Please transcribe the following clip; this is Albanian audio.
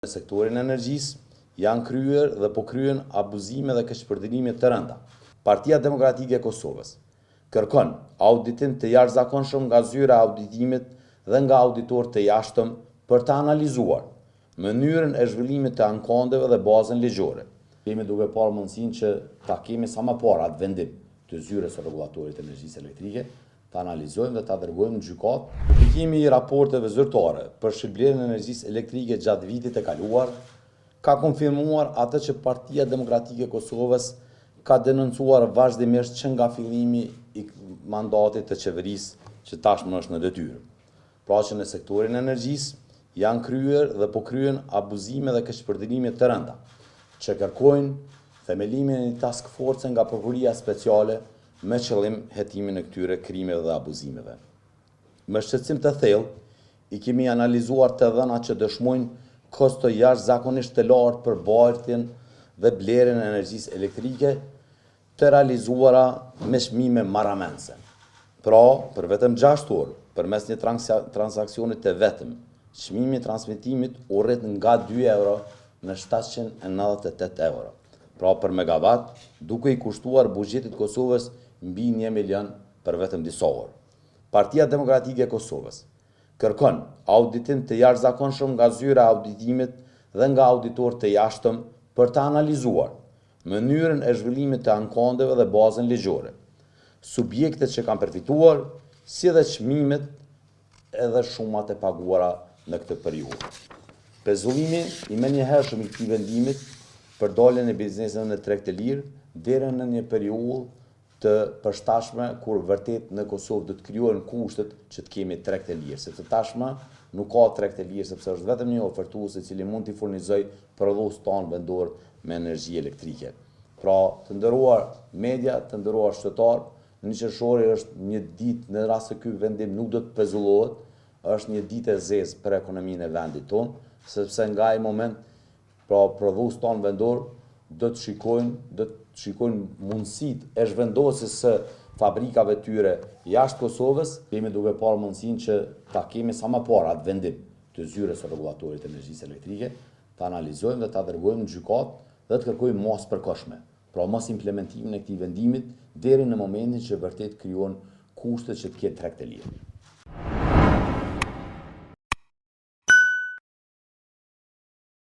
Në sektorin e energjisë janë kryer dhe po kryen abuzime dhe keqpërdorime të rënda. Partia Demokratike e Kosovës kërkon auditim të jashtëzakonshëm nga zyra e auditimit dhe nga auditorë të jashtëm për të analizuar mënyrën e zhvillimit të ankondeve dhe bazën ligjore. Kemi duke parë mundësinë që ta kemi sa më parë atë vendim të zyrës së rregullatorit të energjisë elektrike, ta analizojmë dhe ta dërgojmë në gjykatë. Publikimi i raporteve zyrtare për shitblerjen e energjisë elektrike gjatë vitit të kaluar ka konfirmuar atë që Partia Demokratike e Kosovës ka denoncuar vazhdimisht që nga fillimi i mandatit të qeverisë që tashmë është në detyrë. Pra që në sektorin e energjisë janë kryer dhe po kryen abuzime dhe keqpërdorime të rënda, që kërkojnë themelimin e një task force nga prokuria speciale me qëllim hetimin e këtyre krimeve dhe abuzimeve. Me shqetësim të thellë, i kemi analizuar të dhënat që dëshmojnë kosto jashtëzakonisht të lartë për bartjen dhe blerjen e energjisë elektrike të realizuara me çmime marramense. Pra, për vetëm 6 orë, përmes një transaksionit të vetëm, çmimi i transmetimit u rrit nga 2 euro në 798 euro. Pra për megavat, duke i kushtuar buxhetit Kosovës mbi 1 milion për vetëm disa orë. Partia Demokratike e Kosovës kërkon auditim të jashtëzakonshëm nga zyra e auditimit dhe nga auditorë të jashtëm për të analizuar mënyrën e zhvillimit të ankondeve dhe bazën ligjore, subjektet që kanë përfituar, si dhe çmimet edhe shumat e paguara në këtë periudhë. Pezullimi i menjëhershëm i këtij vendimit për daljen e bizneseve në treg të lirë deri në një periudhë të përshtatshme kur vërtet në Kosovë do të krijohen kushtet që të kemi treg të lirë, sepse tashmë nuk ka treg të lirë sepse është vetëm një ofertues i cili mund t'i furnizojë prodhuesit tanë vendor me energji elektrike. Pra, të nderuar media, të nderuar qytetar, në qershori është një ditë në rast se ky vendim nuk do të pezullohet, është një ditë e zezë për ekonominë e vendit tonë, sepse nga ai moment pra prodhuesit tanë vendor do të shikojnë mundësitë e zhvendosjes së fabrikave tyre jashtë Kosovës. Kemi duke parë mundësinë që ta kemi sa më parë atë vendim të zyrës së rregullatorit të energjisë elektrike, ta analizojmë dhe ta dërgojmë në gjykatë dhe të kërkojmë mos përkohshme. Pra mos implementimin e këtij vendimit deri në momentin që vërtet krijohen kushtet që të ketë treg të lirë.